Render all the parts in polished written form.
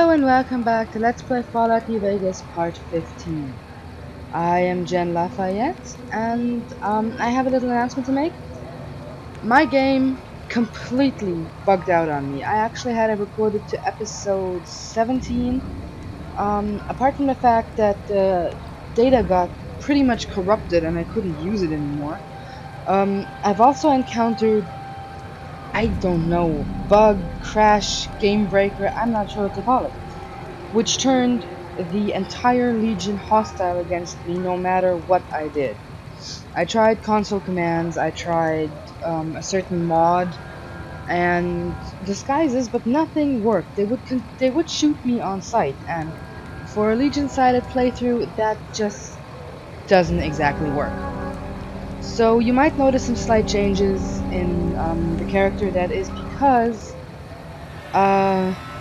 Hello and welcome back to Let's Play Fallout New Vegas Part 15. I am Jen Lafayette, and I have a little announcement to make. My game completely bugged out on me. I actually had it recorded to episode 17. Apart from the fact that the data got pretty much corrupted and I couldn't use it anymore, I've also encountered, I don't know, bug, crash, game breaker, I'm not sure what to call it, which turned the entire Legion hostile against me no matter what I did. I tried console commands, I tried a certain mod and disguises, but nothing worked. They would shoot me on sight, and for a Legion-sided playthrough, that just doesn't exactly work. So you might notice some slight changes in the character. That is because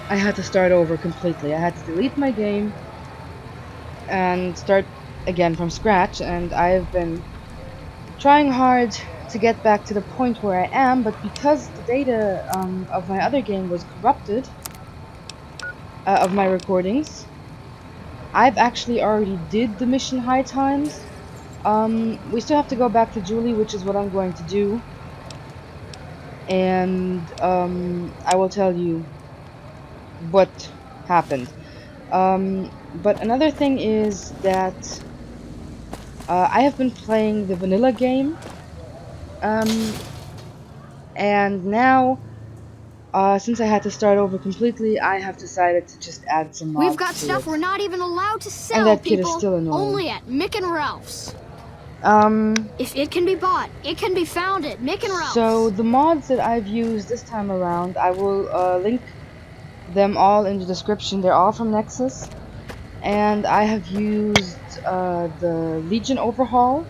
I had to start over completely. I had to delete my game and start again from scratch, and I've been trying hard to get back to the point where I am, but because the data of my other game was corrupted, of my recordings, I've actually already did the mission high times. We still have to go back to Julie, which is what I'm going to do, and I will tell you what happened. But another thing is that I have been playing the vanilla game, um, and now, since I had to start over completely, I have decided to just add some mods We've got to stuff it. we're not even allowed to sell, And that kid people. is still annoying. Only at Mick and Ralph's. Um, If it can be bought, it can be found at Mick and Ralph's. so the mods that I've used this time around, I will link them all in the description. They're all from Nexus. And I have used the Legion Overhaul,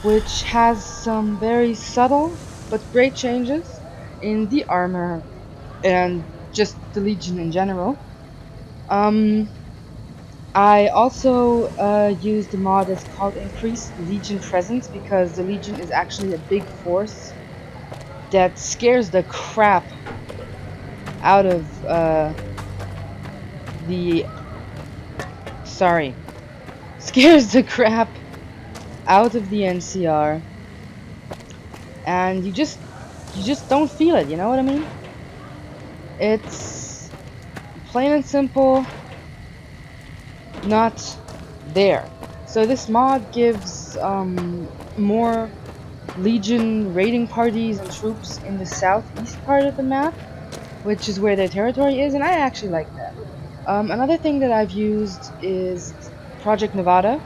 which has some very subtle but great changes in the armor and just the Legion in general. Um, I also used a mod that's called Increased Legion Presence because the Legion is actually a big force that scares the crap out of the... Sorry. Scares the crap out of the NCR. And you just don't feel it, you know what I mean? It's plain and simple not there. So this mod gives more Legion raiding parties and troops in the southeast part of the map, which is where their territory is, and I actually like that. Another thing that I've used is Project Nevada.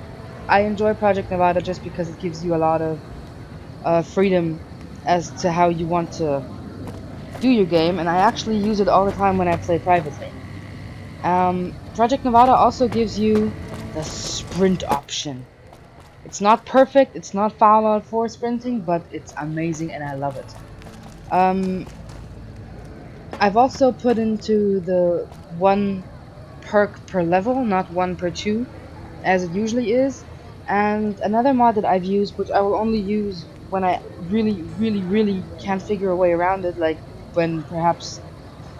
I enjoy Project Nevada just because it gives you a lot of freedom as to how you want to do your game, and I actually use it all the time when I play privately. Project Nevada also gives you the sprint option. It's not perfect, it's not Fallout 4 sprinting, but it's amazing and I love it. I've also put into the 1 perk per level, not 1 per 2, as it usually is. And another mod that I've used, which I will only use when I really can't figure a way around it, like when perhaps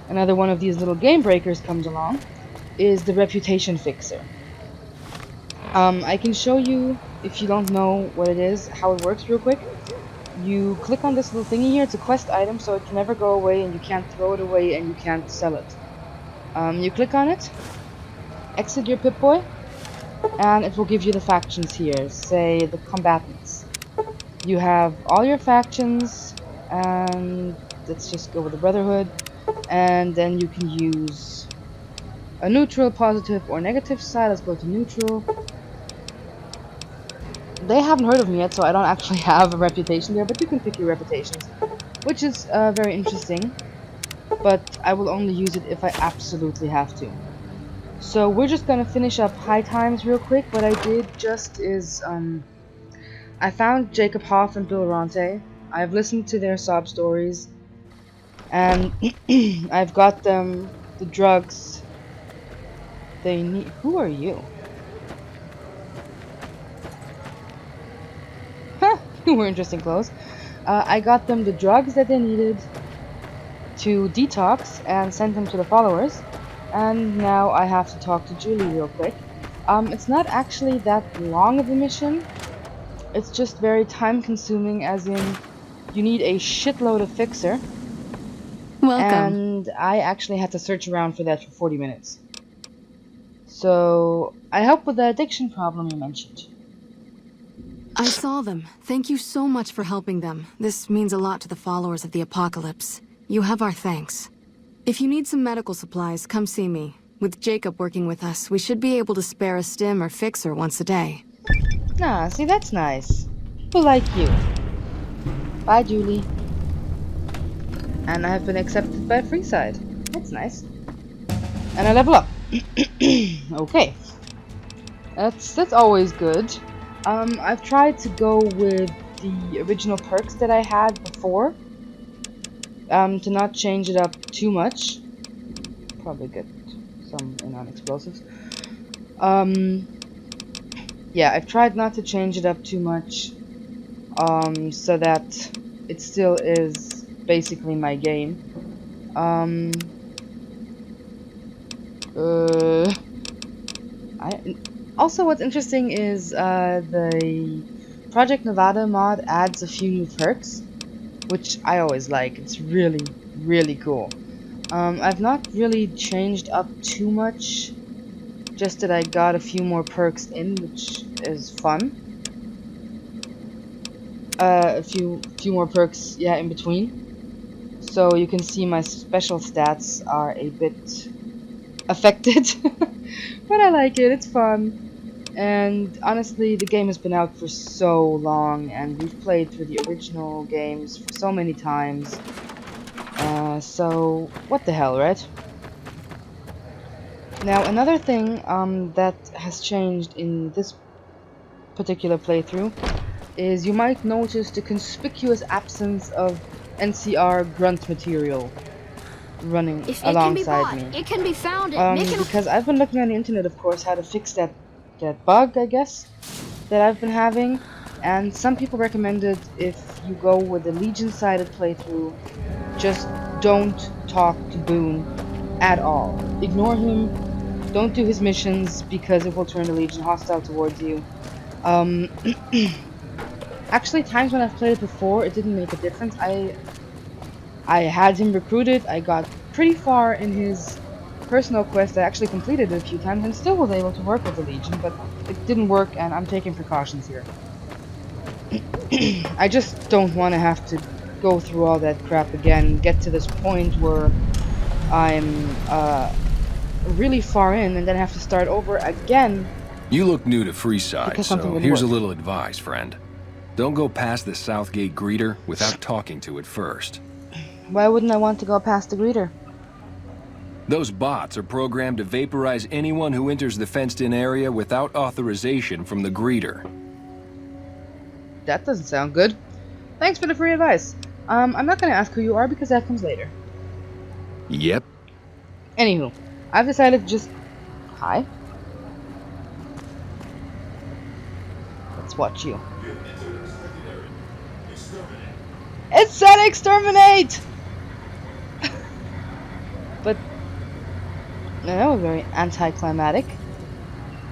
another one of these little game breakers comes along, is the reputation fixer. I can show you, if you don't know what it is, how it works real quick. You click on this little thingy here. It's a quest item, so it can never go away, and you can't throw it away, and you can't sell it. You click on it, exit your Pip-Boy, and it will give you the factions here, say the combatants. You have all your factions, and let's just go with the Brotherhood, and then you can use a neutral, positive, or negative side. Let's go to neutral. They haven't heard of me yet, so I don't actually have a reputation there, but you can pick your reputations, which is very interesting, but I will only use it if I absolutely have to. So we're just gonna finish up high times real quick. What I did just is, I found Jacob Hoff and Bill Ronte. I've listened to their sob stories, and I've got them the drugs they need. Who are you? Huh, you were interesting clothes. I got them the drugs that they needed to detox and sent them to the followers. And now I have to talk to Julie real quick. It's not actually that long of a mission. It's just very time consuming, as in, you need a shitload of fixer. Welcome. And I actually had to search around for that for 40 minutes. So, I help with the addiction problem you mentioned. I saw them. Thank you so much for helping them. This means a lot to the followers of the apocalypse. You have our thanks. If you need some medical supplies, come see me. With Jacob working with us, we should be able to spare a stim or fixer once a day. Ah, see, that's nice. People like you. Bye, Julie. And I have been accepted by Freeside. That's nice. And I level up. Okay. That's always good. I've tried to go with the original perks that I had before. To not change it up too much. Probably get some in on explosives. Yeah, I've tried not to change it up too much. So that it still is basically my game. Also, what's interesting is the Project Nevada mod adds a few new perks, which I always like. It's really, really cool. I've not really changed up too much, just that I got a few more perks in, which is fun. A few more perks, yeah, in between. So you can see my special stats are a bit affected, but I like it. It's fun. And honestly, the game has been out for so long, and we've played through the original games for so many times. So what the hell, right? Now, another thing that has changed in this particular playthrough is you might notice the conspicuous absence of NCR grunt material running If it can be alongside bought, me. it can be found at Because I've been looking on the internet, of course, how to fix that bug, I guess, that I've been having. And some people recommended if you go with a Legion-sided playthrough, just don't talk to Boone at all. Ignore him. Don't do his missions because it will turn the Legion hostile towards you. Actually, times when I've played it before, it didn't make a difference. I had him recruited. I got pretty far in his personal quest. I actually completed it a few times and still was able to work with the Legion, but it didn't work, and I'm taking precautions here. I just don't want to have to go through all that crap again, get to this point where I'm really far in and then have to start over again. You look new to Freeside, Because something so didn't here's a work. little advice, friend. Don't go past the Southgate greeter without talking to it first. Why wouldn't I want to go past the greeter? Those bots are programmed to vaporize anyone who enters the fenced-in area without authorization from the greeter. That doesn't sound good. Thanks for the free advice. I'm not gonna ask who you are because that comes later. Yep. Anywho, I've decided to just... Hi. Let's watch you. It said exterminate! But... no, that was very anticlimactic.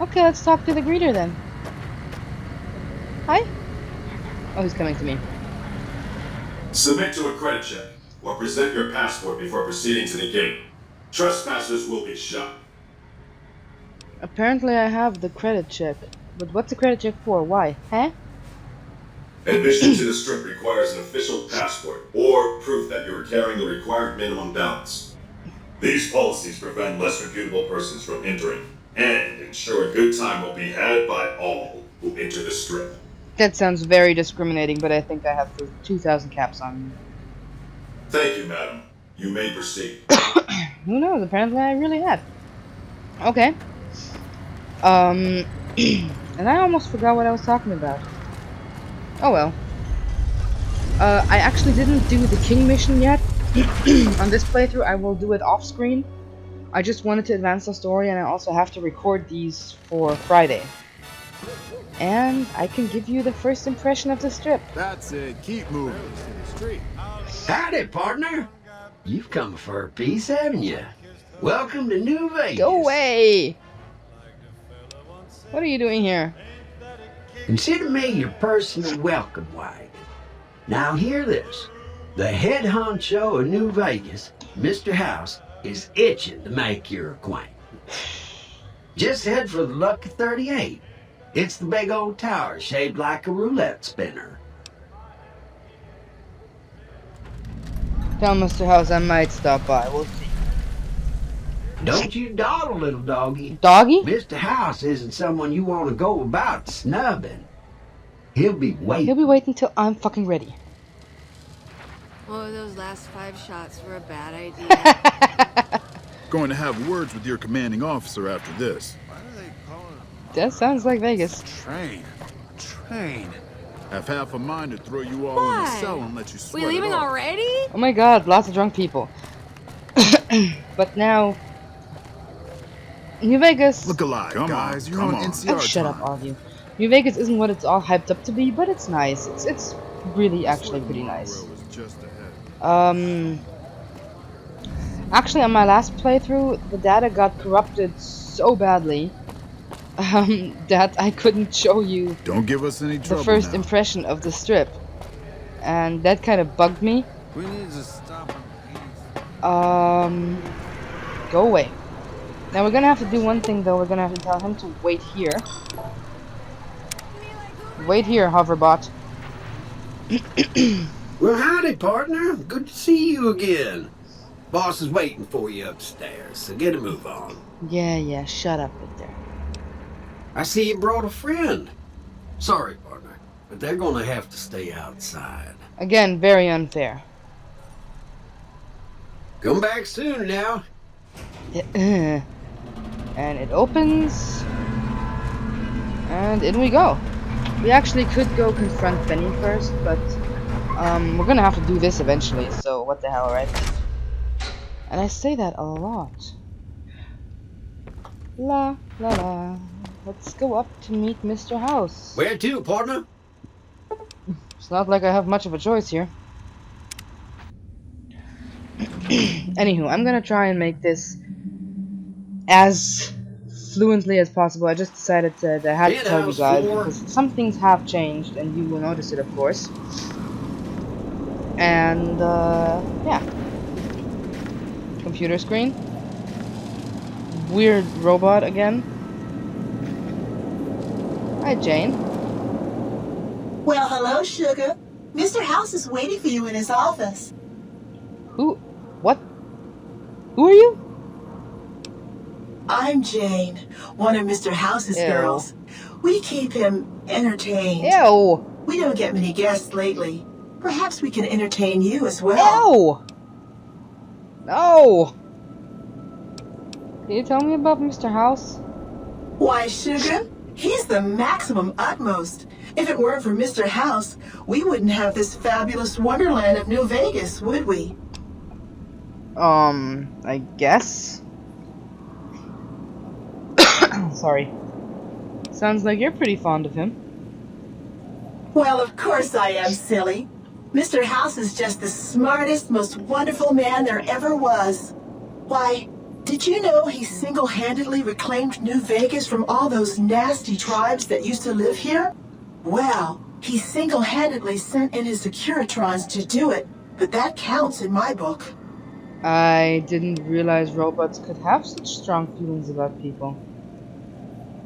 Okay, let's talk to the greeter then. Hi? Oh, he's coming to me. Submit to a credit check, or present your passport before proceeding to the gate. Trespassers will be shot. Apparently I have the credit check. But what's the credit check for? Why? Huh? Admission to the strip requires an official passport, or proof that you are carrying the required minimum balance. These policies prevent less reputable persons from entering, and ensure a good time will be had by all who enter the strip. That sounds very discriminating, but I think I have the 2,000 caps on me. Thank you, madam. You may proceed. Who knows? Apparently I really had. Okay. And I almost forgot what I was talking about. Oh well. I actually didn't do the King mission yet. On this playthrough, I will do it off screen. I just wanted to advance the story, and I also have to record these for Friday. And I can give you the first impression of the strip. That's it. Keep moving. Howdy, partner. You've come for a piece, haven't you? Welcome to New Vegas. Go away! What are you doing here? Consider me your personal welcome wagon. Now hear this. The head honcho of New Vegas, Mr. House, is itching to make your acquaintance. Just head for the Lucky 38. It's the big old tower shaped like a roulette spinner. Tell Mr. House I might stop by. We'll see. Don't you dawdle, little doggy. Doggy? Mr. House isn't someone you want to go about snubbing. He'll be waiting. He'll be waiting till I'm fucking ready. Oh, those last 5 shots were a bad idea. Going to have words with your commanding officer after this. That sounds like Vegas. Train. Have half a mind to throw you all in a cell and let you sweat We leaving it off. already? Oh my god, lots of drunk people. But now... New Vegas... Look alive, guys. You're on NCR Oh, shut up, time. all of you. New Vegas isn't what it's all hyped up to be, but it's nice. It's really actually pretty nice. Actually, on my last playthrough, the data got corrupted so badly that I couldn't show you Don't give us any trouble the first now. impression of the strip, and that kind of bugged me. We need to stop him. Go away. Now we're gonna have to do one thing though. We're gonna have to tell him to wait here. Wait here, hoverbot. Well, howdy, partner. Good to see you again. Boss is waiting for you upstairs, so get a move on. Yeah, shut up with there. I see you brought a friend. Sorry, partner, but they're gonna have to stay outside. Again, very unfair. Come back soon now. And it opens. And in we go. We actually could go confront Benny first, but we're gonna have to do this eventually, so what the hell, right? And I say that a lot. La la la. Let's go up to meet Mr. House. Where to, partner? It's not like I have much of a choice here. Anywho, I'm gonna try and make this as fluently as possible. I just decided that I had to tell you guys because some things have changed and you will notice it, of course. And yeah. Computer screen. Weird robot again. Hi, Jane. Well, hello, Sugar. Mr. House is waiting for you in his office. Who? What? Who are you? I'm Jane, one of Mr. House's Ew. girls. We keep him entertained. Ew. We don't get many guests lately. Perhaps we can entertain you as well. Ew. No. Can you tell me about Mr. House? Why, Sugar? He's the maximum utmost. If it weren't for Mr. House, we wouldn't have this fabulous wonderland of New Vegas, would we? I guess. Sorry. Sounds like you're pretty fond of him. Well, of course I am, silly. Mr. House is just the smartest, most wonderful man there ever was. Why, did you know he single-handedly reclaimed New Vegas from all those nasty tribes that used to live here? Well, he single-handedly sent in his Securitrons to do it, but that counts in my book. I didn't realize robots could have such strong feelings about people.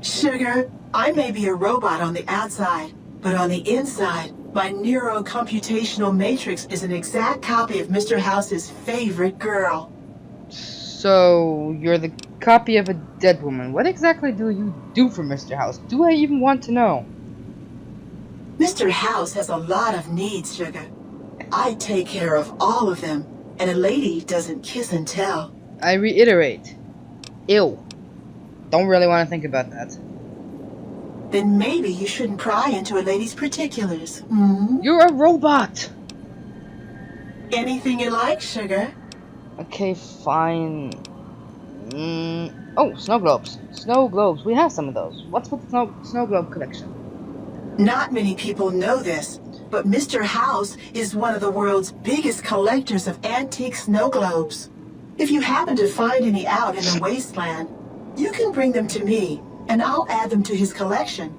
Sugar, I may be a robot on the outside, but on the inside, my neuro-computational matrix is an exact copy of Mr. House's favorite girl. So, you're the copy of a dead woman. What exactly do you do for Mr. House? Do I even want to know? Mr. House has a lot of needs, Sugar. I take care of all of them, and a lady doesn't kiss and tell. I reiterate. Ew. Don't really want to think about that. Then maybe you shouldn't pry into a lady's particulars, hmm? You're a robot! Anything you like, Sugar. Okay, fine. Oh, snow globes. Snow globes. We have some of those. What's with the snow globe collection? Not many people know this, but Mr. House is one of the world's biggest collectors of antique snow globes. If you happen to find any out in the wasteland, you can bring them to me, and I'll add them to his collection.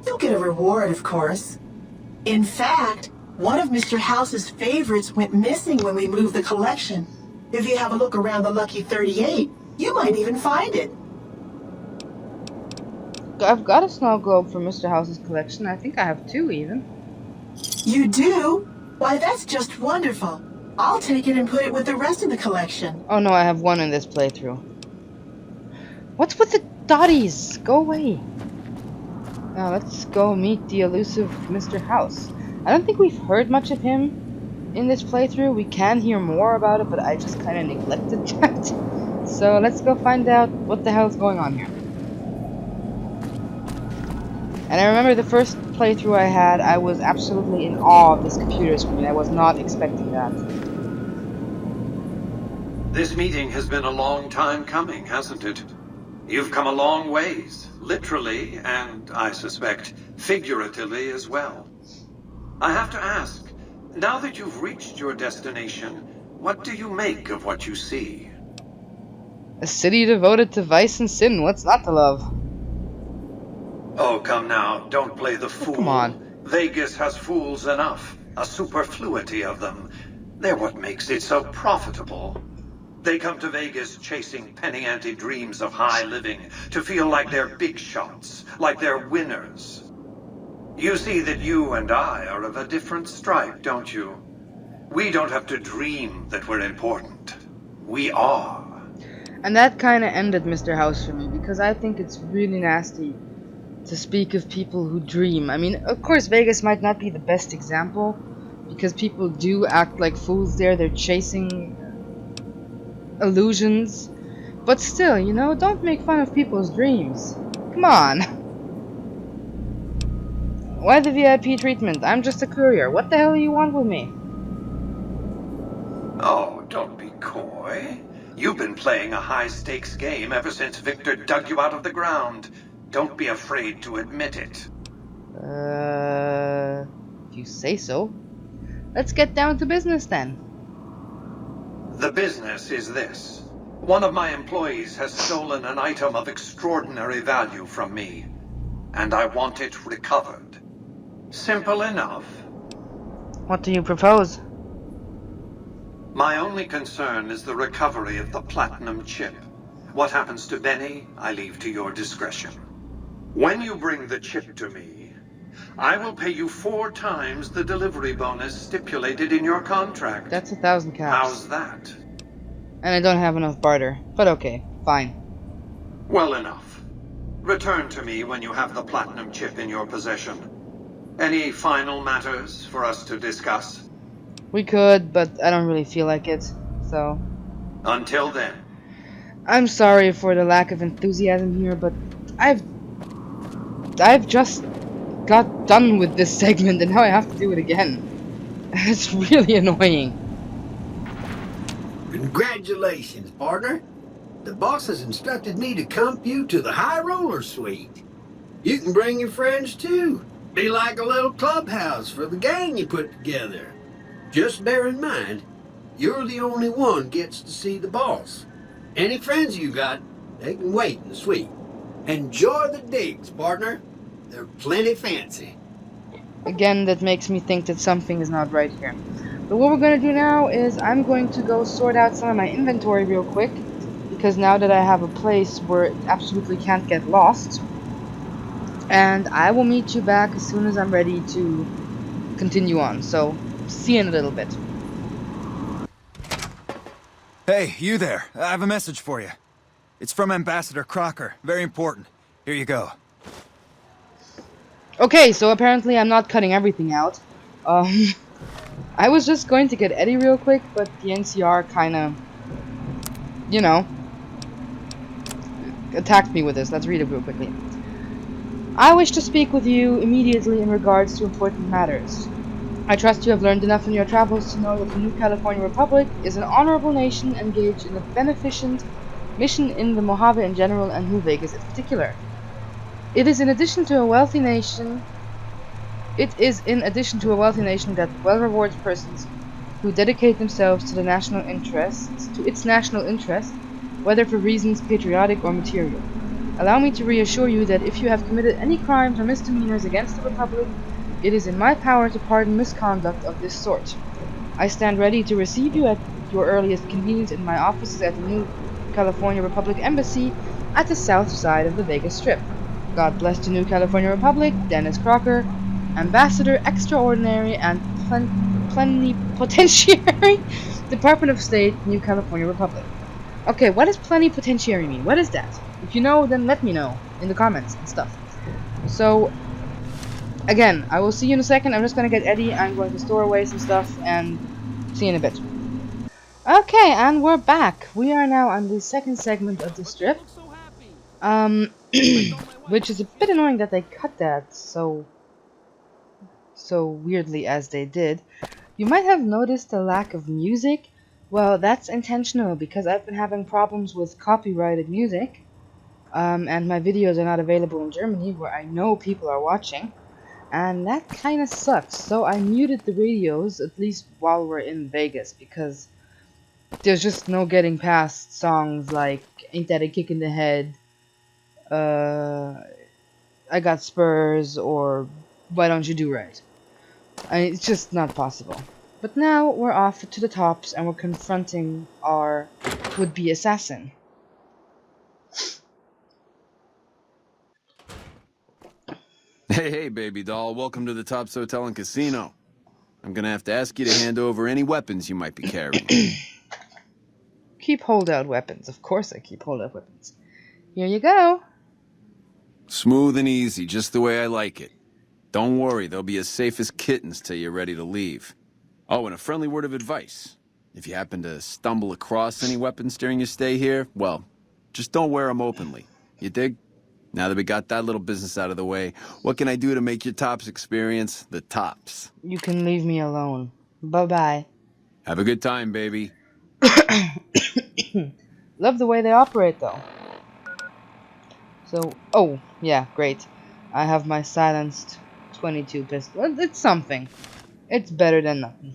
You'll get a reward, of course. In fact, one of Mr. House's favorites went missing when we moved the collection. If you have a look around the Lucky 38, you might even find it. I've got a snow globe from Mr. House's collection. I think I have 2 even. You do? Why, that's just wonderful. I'll take it and put it with the rest of the collection. Oh no, I have 1 in this playthrough. What's with the dotties? Go away. Now let's go meet the elusive Mr. House. I don't think we've heard much of him in this playthrough. We can hear more about it, but I just kind of neglected that. So let's go find out what the hell's going on here. And I remember the first playthrough I had, I was absolutely in awe of this computer screen. I was not expecting that. This meeting has been a long time coming, hasn't it? You've come a long ways, literally, and I suspect figuratively as well. I have to ask, now that you've reached your destination, what do you make of what you see? A city devoted to vice and sin. What's not to love? Oh, come now, don't play the fool. Come on. Vegas has fools enough, a superfluity of them. They're what makes it so profitable. They come to Vegas chasing penny-ante dreams of high living, to feel like they're big shots, like they're winners. You see that you and I are of a different stripe, don't you? We don't have to dream that we're important. We are. And that kind of ended Mr. House for me, because I think it's really nasty to speak of people who dream. I mean, of course, Vegas might not be the best example, because people do act like fools there. They're chasing illusions. But still, you know, don't make fun of people's dreams. Come on. Why the VIP treatment? I'm just a courier. What the hell do you want with me? Oh, don't be coy. You've been playing a high-stakes game ever since Victor dug you out of the ground. Don't be afraid to admit it. If you say so. Let's get down to business then. The business is this. One of my employees has stolen an item of extraordinary value from me, and I want it recovered. Simple enough. What do you propose? My only concern is the recovery of the platinum chip. What happens to Benny, I leave to your discretion. When you bring the chip to me, I will pay you 4 times the delivery bonus stipulated in your contract. That's 1,000 caps. How's that? And I don't have enough barter. But okay, fine. Well enough. Return to me when you have the platinum chip in your possession. Any final matters for us to discuss? We could, but I don't really feel like it, so... Until then. I'm sorry for the lack of enthusiasm here, but I've just got done with this segment and now I have to do it again. It's really annoying. Congratulations, partner. The boss has instructed me to comp you to the High Roller Suite. You can bring your friends too. Be like a little clubhouse for the gang you put together. Just bear in mind, you're the only one gets to see the boss. Any friends you got, they can wait in the suite. Enjoy the digs, partner. They're plenty fancy. Again, that makes me think that something is not right here. But what we're going to do now is I'm going to go sort out some of my inventory real quick, because now that I have a place where it absolutely can't get lost, and I will meet you back as soon as I'm ready to continue on. So, see you in a little bit. Hey, you there. I have a message for you. It's from Ambassador Crocker. Very important. Here you go. Okay, so apparently I'm not cutting everything out. I was just going to get Eddie real quick, but the NCR kinda, you know, attacked me with this. Let's read it real quickly. I wish to speak with you immediately in regards to important matters. I trust you have learned enough in your travels to know that the New California Republic is an honorable nation engaged in a beneficent mission in the Mojave in general and New Vegas in particular. It is in addition to a wealthy nation that well rewards persons who dedicate themselves to the national interests, to its national interest, whether for reasons patriotic or material. Allow me to reassure you that if you have committed any crimes or misdemeanors against the Republic, it is in my power to pardon misconduct of this sort. I stand ready to receive you at your earliest convenience in my offices at the New California Republic Embassy at the south side of the Vegas Strip. God bless the New California Republic, Dennis Crocker, Ambassador Extraordinary and Plenipotentiary, Department of State, New California Republic. Okay, what does plenipotentiary mean? What is that? If you know, then let me know in the comments and stuff. So, again, I will see you in a second. I'm just gonna get Eddie. I'm going to store away some stuff and see you in a bit. Okay, and we're back. We are now on the second segment of the strip. Which is a bit annoying that they cut that so weirdly as they did. You might have noticed the lack of music. Well, that's intentional because I've been having problems with copyrighted music. And my videos are not available in Germany where I know people are watching. And that kinda sucks. So I muted the radios, at least while we're in Vegas, because there's just no getting past songs like Ain't That a Kick in the Head, I Got Spurs, or Why Don't You Do Right? It's just not possible. But now we're off to the tops and we're confronting our would-be assassin. Hey, baby doll. Welcome to the Tops Hotel and Casino. I'm gonna have to ask you to hand over any weapons you might be carrying. Keep holdout weapons. Of course I keep holdout weapons. Here you go. Smooth and easy, just the way I like it. Don't worry, they'll be as safe as kittens till you're ready to leave. Oh, and a friendly word of advice. If you happen to stumble across any weapons during your stay here, well, just don't wear them openly. You dig? Now that we got that little business out of the way, what can I do to make your Tops experience the tops? You can leave me alone. Bye-bye. Have a good time, baby. Love the way they operate, though. So, oh, yeah, great. I have my silenced 22 pistol. It's something. It's better than nothing.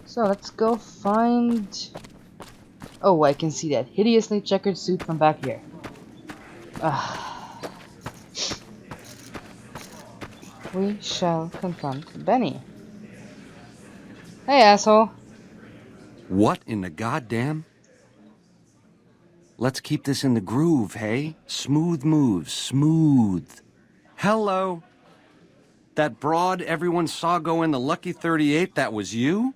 So, let's go find... Oh, I can see that hideously checkered suit from back here. We shall confront Benny. Hey, asshole. What in the goddamn? Let's keep this in the groove, hey? Smooth moves, smooth. Hello? That broad everyone saw go in the Lucky 38, that was you?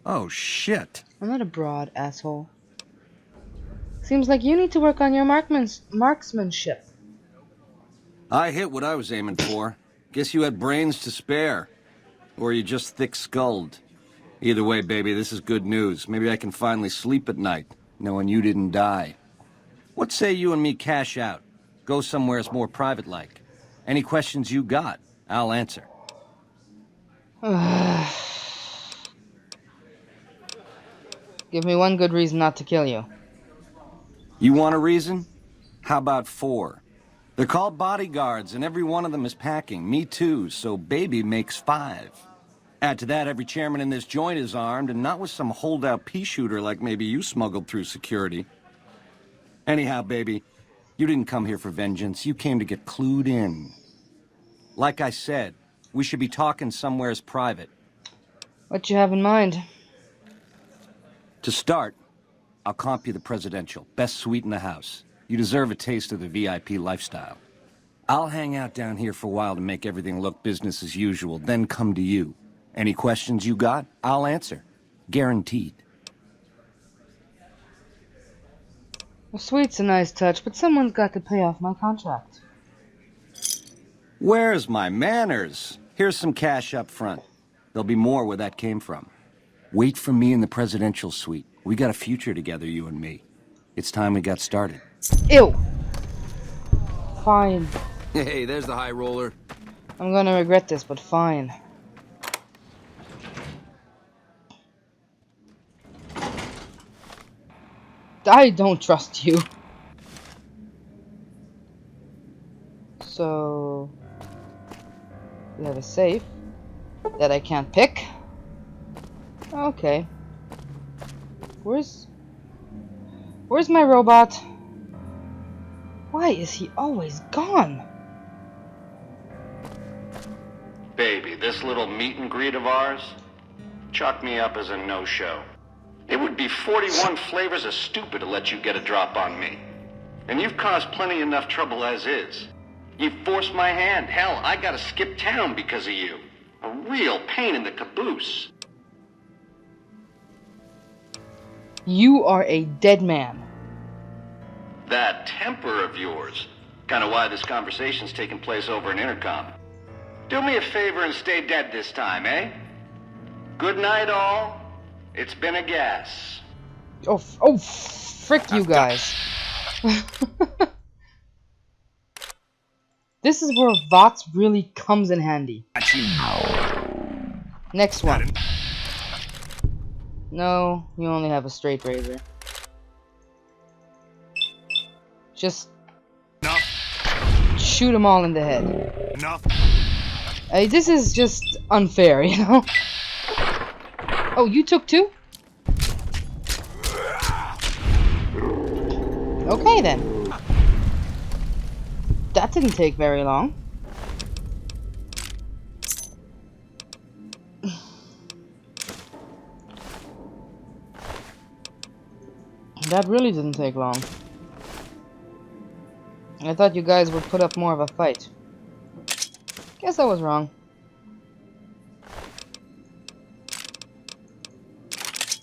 Oh, shit. I'm not a broad, asshole. Seems like you need to work on your marksmanship. I hit what I was aiming for. Guess you had brains to spare. Or you just thick-skulled. Either way, baby, this is good news. Maybe I can finally sleep at night, knowing you didn't die. What say you and me cash out? Go somewhere more private-like. Any questions you got, I'll answer. Give me one good reason not to kill you. You want a reason? How about 4? They're called bodyguards, and every one of them is packing. Me too, so baby makes 5. Add to that, every chairman in this joint is armed, and not with some holdout pea shooter like maybe you smuggled through security. Anyhow, baby, you didn't come here for vengeance. You came to get clued in. Like I said, we should be talking somewheres private. What you have in mind? To start, I'll comp you the presidential. Best suite in the house. You deserve a taste of the VIP lifestyle. I'll hang out down here for a while to make everything look business as usual, then come to you. Any questions you got, I'll answer. Guaranteed. The suite's a nice touch, but someone's got to pay off my contract. Where's my manners? Here's some cash up front. There'll be more where that came from. Wait for me in the presidential suite. We got a future together, you and me. It's time we got started. Ew. Fine. Hey, there's the high roller. I'm gonna regret this, but fine. I don't trust you. So... we have a safe that I can't pick. Okay. Where's my robot? Why is he always gone? Baby, this little meet and greet of ours, chalk me up as a no-show. It would be 41 flavors of stupid to let you get a drop on me. And you've caused plenty enough trouble as is. You've forced my hand. Hell, I gotta skip town because of you. A real pain in the caboose. You are a dead man. That temper of yours. Kinda why this conversation's taking place over an intercom. Do me a favor and stay dead this time, eh? Good night, all. It's been a gas. Oh, frick you guys. This is where VOTS really comes in handy. Next one. No, you only have a straight razor. Just shoot them all in the head. This is just unfair, you know? Oh, you took two? Okay then. That didn't take very long. That really didn't take long. I thought you guys would put up more of a fight. Guess I was wrong.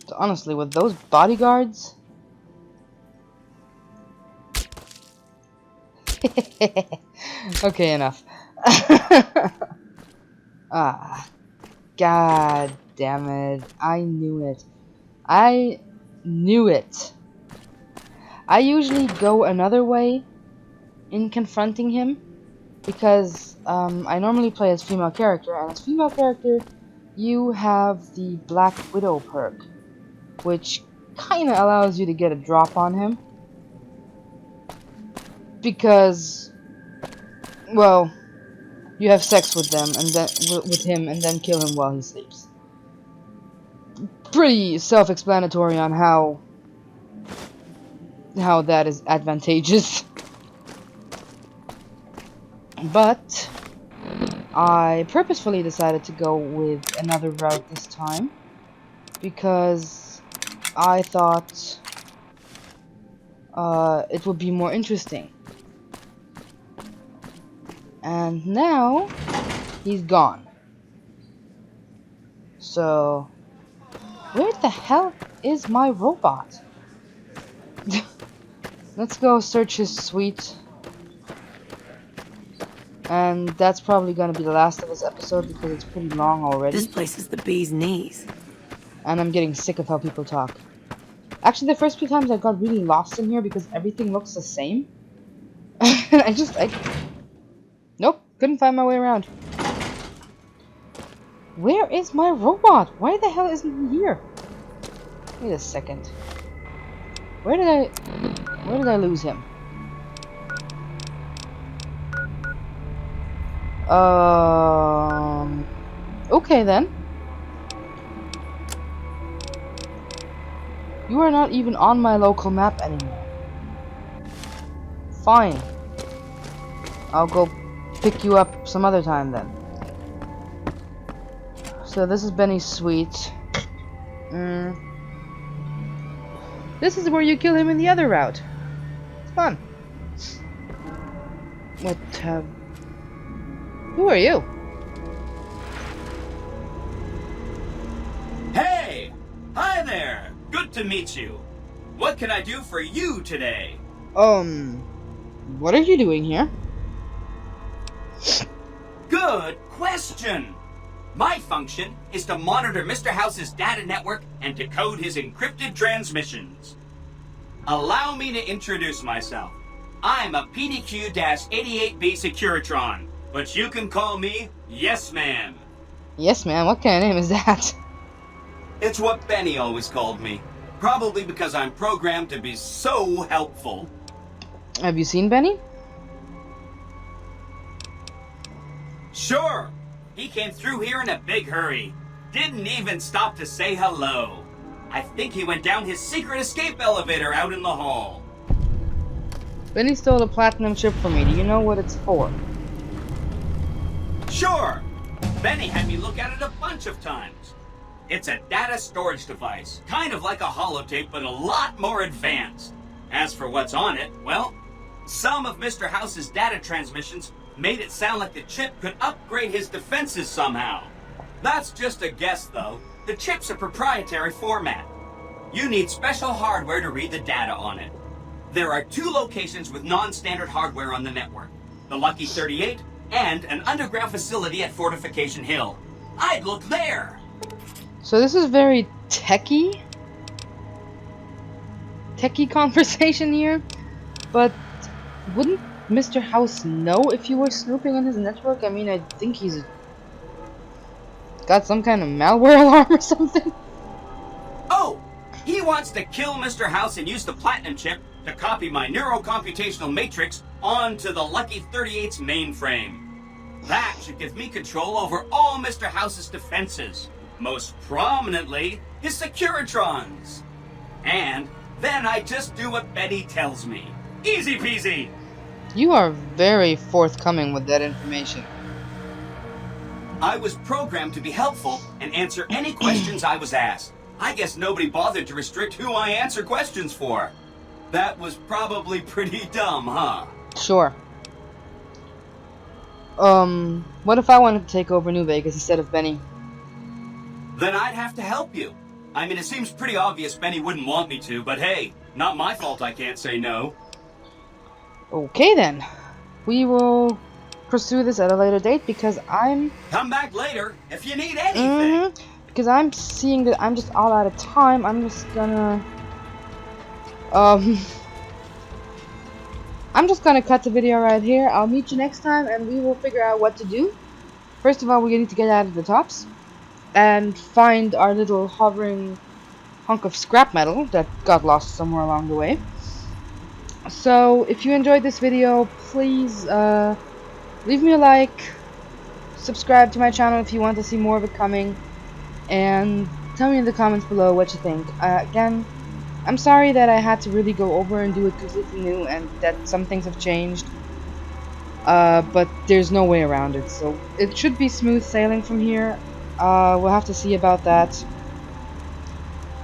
So honestly, with those bodyguards... Okay, enough. Ah, god damn it. I knew it. I knew it. I usually go another way in confronting him because I normally play as female character, and as female character you have the Black Widow perk, which kinda allows you to get a drop on him. Because, well, you have sex with them and then with him and then kill him while he sleeps. Pretty self-explanatory on how that is advantageous. But I purposefully decided to go with another route this time because I thought it would be more interesting. And now he's gone. So where the hell is my robot? Let's go search his suite. And that's probably gonna be the last of this episode because it's pretty long already. This place is the bee's knees. And I'm getting sick of how people talk. Actually, the first few times I got really lost in here because everything looks the same. Nope, couldn't find my way around. Where is my robot? Why the hell isn't he here? Wait a second. Where did I lose him? Okay then. You are not even on my local map anymore. Fine. I'll go pick you up some other time then. So this is Benny's suite. This is where you kill him in the other route. It's fun. What, who are you? Hey! Hi there! Good to meet you. What can I do for you today? What are you doing here? Good question! My function is to monitor Mr. House's data network and decode his encrypted transmissions. Allow me to introduce myself. I'm a PDQ-88B Securitron, but you can call me Yes Man. Yes Man? What kind of name is that? It's what Benny always called me. Probably because I'm programmed to be so helpful. Have you seen Benny? Sure. He came through here in a big hurry. Didn't even stop to say hello. I think he went down his secret escape elevator out in the hall. Benny stole a platinum chip from me. Do you know what it's for? Sure. Benny had me look at it a bunch of times. It's a data storage device, kind of like a holotape, but a lot more advanced. As for what's on it, well, some of Mr. House's data transmissions made it sound like the chip could upgrade his defenses somehow. That's just a guess, though. The chip's a proprietary format. You need special hardware to read the data on it. There are 2 locations with non-standard hardware on the network. The Lucky 38 and an underground facility at Fortification Hill. I'd look there! So this is very techie conversation here, but wouldn't Mr. House know if you were snooping on his network? I mean, I think he's got some kind of malware alarm or something. Oh! He wants to kill Mr. House and use the platinum chip to copy my neurocomputational matrix onto the Lucky 38's mainframe. That should give me control over all Mr. House's defenses, most prominently his Securitrons. And then I just do what Betty tells me. Easy peasy! You are very forthcoming with that information. I was programmed to be helpful and answer any questions I was asked. I guess nobody bothered to restrict who I answer questions for. That was probably pretty dumb, huh? Sure. What if I wanted to take over New Vegas instead of Benny? Then I'd have to help you. I mean, it seems pretty obvious Benny wouldn't want me to, but hey, not my fault I can't say no. Okay then. We will pursue this at a later date because I'm... Come back later if you need anything. Because I'm seeing that I'm just all out of time. I'm just gonna... I'm just gonna cut the video right here. I'll meet you next time and we will figure out what to do. First of all, we need to get out of the tops and find our little hovering hunk of scrap metal that got lost somewhere along the way. So, if you enjoyed this video, please leave me a like, subscribe to my channel if you want to see more of it coming, and tell me in the comments below what you think. Again, I'm sorry that I had to really go over and do it completely new and that some things have changed, but there's no way around it, so it should be smooth sailing from here. We'll have to see about that.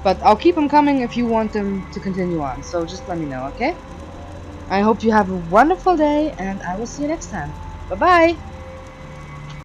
But I'll keep them coming if you want them to continue on, so just let me know, okay? I hope you have a wonderful day, and I will see you next time. Bye-bye!